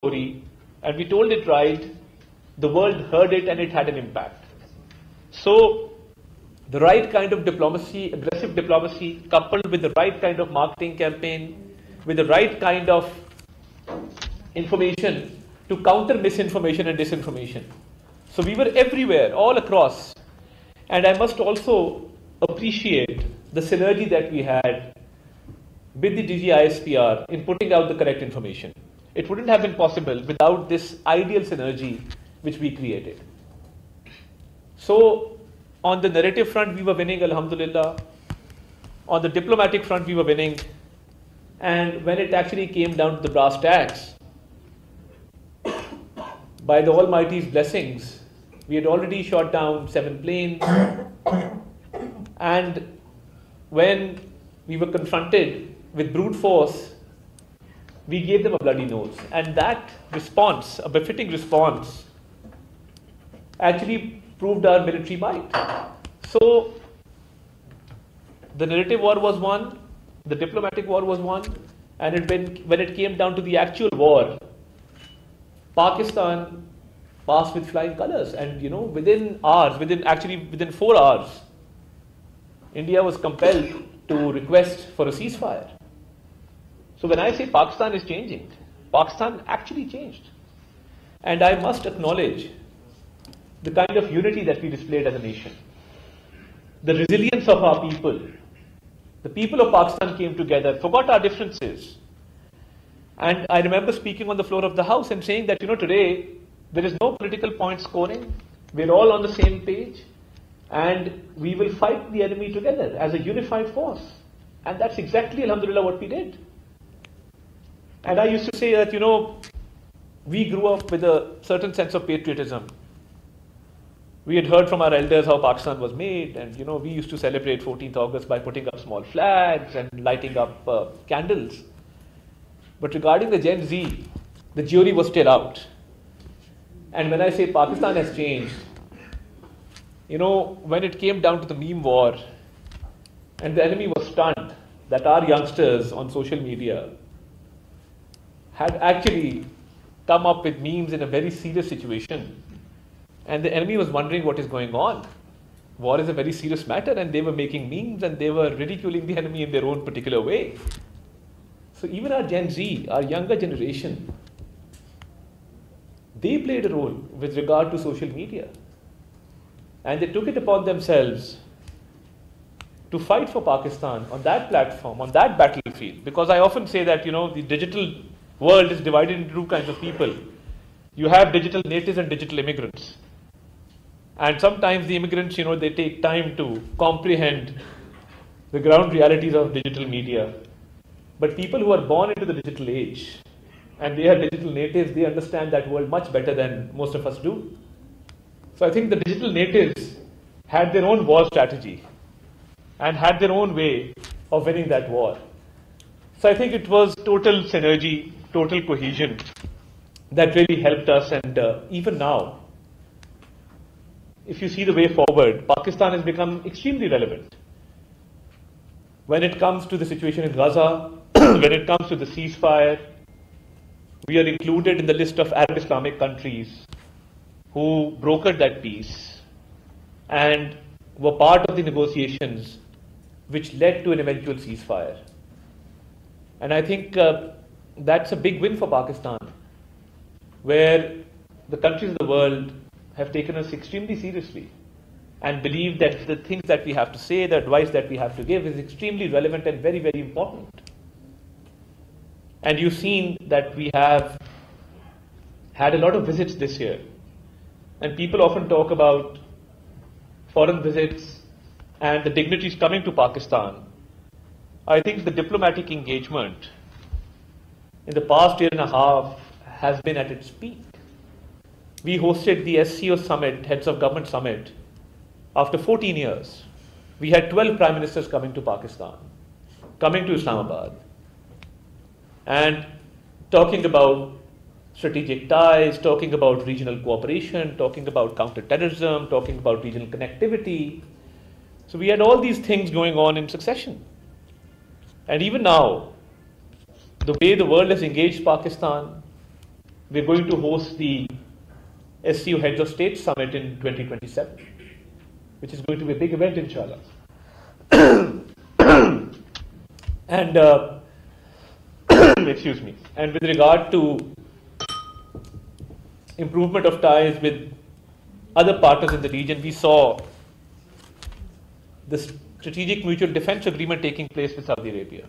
story and we told it right, the world heard it and it had an impact. So the right kind of diplomacy, aggressive diplomacy, coupled with the right kind of marketing campaign, with the right kind of information to counter misinformation and disinformation. So we were everywhere, all across. And I must also appreciate the synergy that we had with the DGISPR in putting out the correct information. It wouldn't have been possible without this ideal synergy which we created. So on the narrative front, we were winning, alhamdulillah. On the diplomatic front, we were winning. And when it actually came down to the brass tacks, by the Almighty's blessings, we had already shot down 7 planes. And when we were confronted with brute force, we gave them a bloody nose. And that response, a befitting response, actually proved our military might. So the narrative war was won, the diplomatic war was won, and when it came down to the actual war, Pakistan passed with flying colors. And within 4 hours, India was compelled to request for a ceasefire. So when I say Pakistan is changing, Pakistan actually changed. And I must acknowledge the kind of unity that we displayed as a nation. The resilience of our people. The people of Pakistan came together, forgot our differences. And I remember speaking on the floor of the House and saying that, today there is no political point scoring. We're all on the same page. And we will fight the enemy together as a unified force. And that's exactly, alhamdulillah, what we did. And I used to say that, we grew up with a certain sense of patriotism. We had heard from our elders how Pakistan was made, and we used to celebrate 14th August by putting up small flags and lighting up candles. But regarding the Gen Z, the jury was still out. And when I say Pakistan has changed, when it came down to the meme war, and the enemy was stunned that our youngsters on social media had actually come up with memes in a very serious situation. And the enemy was wondering what is going on. War is a very serious matter, and they were making memes and they were ridiculing the enemy in their own particular way. So even our Gen Z, our younger generation, they played a role with regard to social media. And they took it upon themselves to fight for Pakistan on that platform, on that battlefield. Because I often say that, the digital world is divided into 2 kinds of people. You have digital natives and digital immigrants. And sometimes the immigrants, they take time to comprehend the ground realities of digital media. But people who are born into the digital age, and they are digital natives, they understand that world much better than most of us do. So I think the digital natives had their own war strategy and had their own way of winning that war. So I think it was total synergy, total cohesion that really helped us. And even now, if you see the way forward, Pakistan has become extremely relevant. When it comes to the situation in Gaza, when it comes to the ceasefire, we are included in the list of Arab Islamic countries who brokered that peace and were part of the negotiations which led to an eventual ceasefire. And I think that's a big win for Pakistan, where the countries of the world have taken us extremely seriously and believe that the things that we have to say, the advice that we have to give is extremely relevant and very, very important. And you've seen that we have had a lot of visits this year. And people often talk about foreign visits and the dignitaries coming to Pakistan. I think the diplomatic engagement in the past 1.5 years has been at its peak. We hosted the SCO summit, Heads of Government Summit, after 14 years. We had 12 prime ministers coming to Pakistan, coming to Islamabad, and talking about strategic ties, talking about regional cooperation, talking about counter-terrorism, talking about regional connectivity. So we had all these things going on in succession. And even now, the way the world has engaged Pakistan, we're going to host the SCO Heads of State Summit in 2027, which is going to be a big event, inshallah. And excuse me. And with regard to improvement of ties with other partners in the region, we saw the Strategic Mutual Defense Agreement taking place with Saudi Arabia,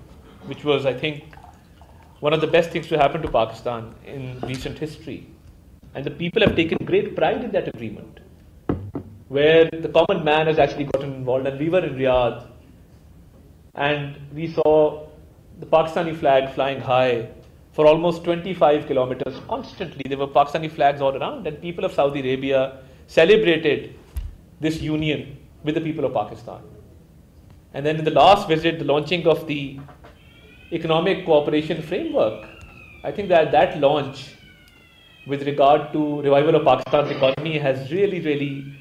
which was, I think, one of the best things to happen to Pakistan in recent history. And the people have taken great pride in that agreement, where the common man has actually gotten involved. And we were in Riyadh, and we saw the Pakistani flag flying high for almost 25 kilometers constantly. There were Pakistani flags all around, and people of Saudi Arabia celebrated this union with the people of Pakistan. And then in the last visit, the launching of the Economic Cooperation Framework, I think that launch with regard to revival of Pakistan's economy has really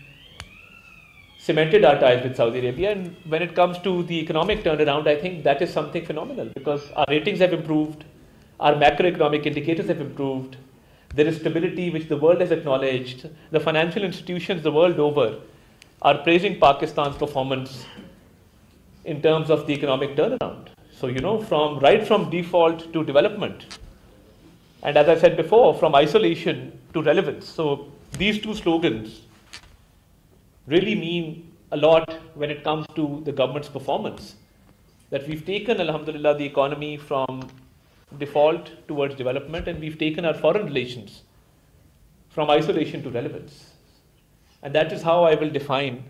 cemented our ties with Saudi Arabia. And when it comes to the economic turnaround, I think that is something phenomenal, because our ratings have improved, our macroeconomic indicators have improved, there is stability which the world has acknowledged. The financial institutions the world over are praising Pakistan's performance in terms of the economic turnaround. So, right from default to development. And as I said before, from isolation to relevance. So these two slogans really mean a lot when it comes to the government's performance. That we've taken, alhamdulillah, the economy from default towards development, and we've taken our foreign relations from isolation to relevance. And that is how I will define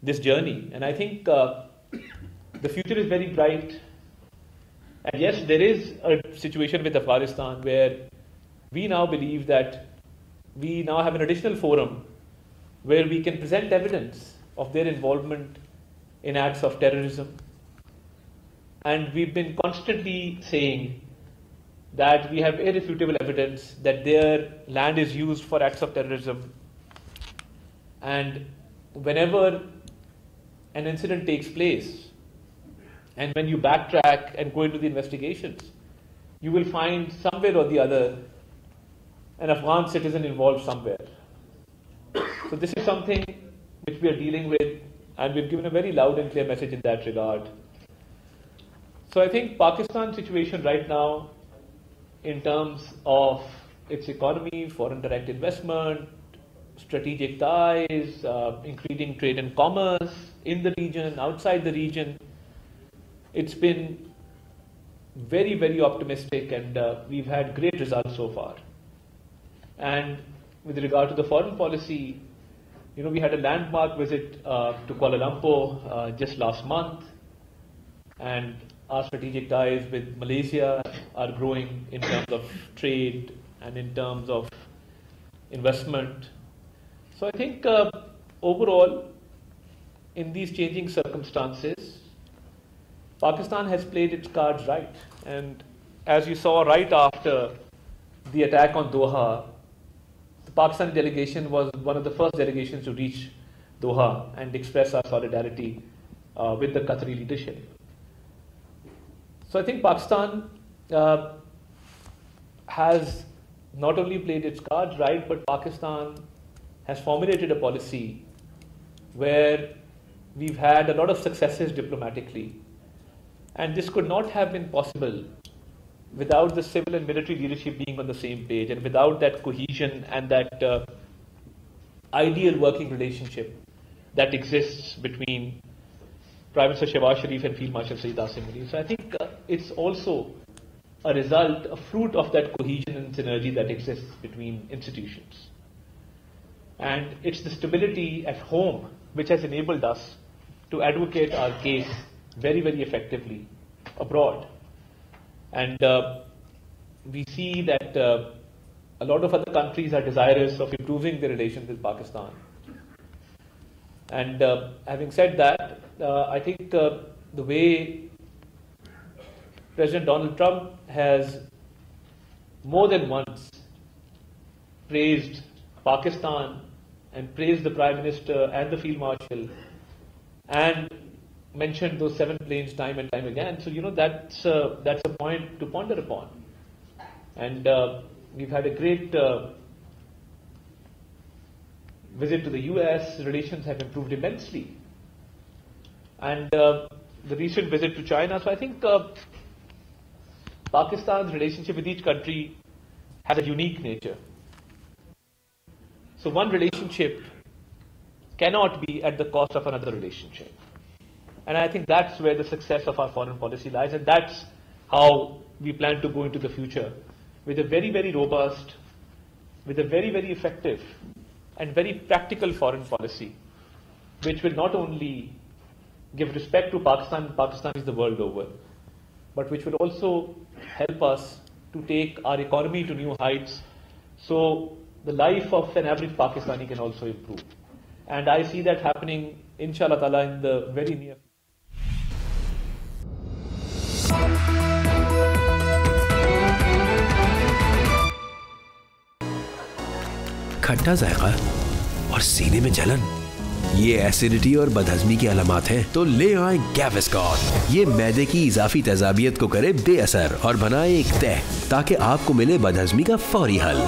this journey. And I think the future is very bright. And yes, there is a situation with Afghanistan where we now believe that we now have an additional forum where we can present evidence of their involvement in acts of terrorism. And we've been constantly saying that we have irrefutable evidence that their land is used for acts of terrorism. And whenever an incident takes place, and when you backtrack and go into the investigations, you will find somewhere or the other an Afghan citizen involved somewhere. So this is something which we are dealing with, and we've given a very loud and clear message in that regard. So I think Pakistan's situation right now, in terms of its economy, foreign direct investment, strategic ties, increasing trade and commerce in the region, outside the region, it's been very optimistic, and we've had great results so far. And with regard to the foreign policy, we had a landmark visit to Kuala Lumpur just last month, and our strategic ties with Malaysia are growing in terms of trade and in terms of investment. So I think overall, in these changing circumstances, Pakistan has played its cards right. And as you saw right after the attack on Doha, the Pakistani delegation was one of the first delegations to reach Doha and express our solidarity with the Qatari leadership. So I think Pakistan has not only played its cards right, but Pakistan has formulated a policy where we've had a lot of successes diplomatically. And this could not have been possible without the civil and military leadership being on the same page, and without that cohesion and that ideal working relationship that exists between Prime Minister Shehbaz Sharif and Field Marshal Saeed Asim Munir. So I think it's also a result, a fruit of that cohesion and synergy that exists between institutions. And it's the stability at home which has enabled us to advocate our case very effectively abroad. And we see that a lot of other countries are desirous of improving their relations with Pakistan. And having said that, I think the way President Donald Trump has more than once praised Pakistan and praised the Prime Minister and the Field Marshal and mentioned those 7 planes time and time again. So, that's a point to ponder upon. And We've had a great visit to the US. Relations have improved immensely. And the recent visit to China. So I think Pakistan's relationship with each country has a unique nature. So one relationship cannot be at the cost of another relationship. And I think that's where the success of our foreign policy lies, and that's how we plan to go into the future, with a very, very robust, with a very, very effective and very practical foreign policy, which will not only give respect to Pakistan, Pakistanis the world over, but which will also help us to take our economy to new heights, so the life of an average Pakistani can also improve. And I see that happening, inshallah ta'ala, in the very near future. खट्टा जायका और सीने में जलन, ये acidity और बदहजमी की अलामत हैं, तो ले आए गैविस्कॉन। ये मैदे की इजाफी तेजाबियत को करे बेअसर और बनाए एक तह, ताकि आपको मिले बदहजमी का फौरी हल।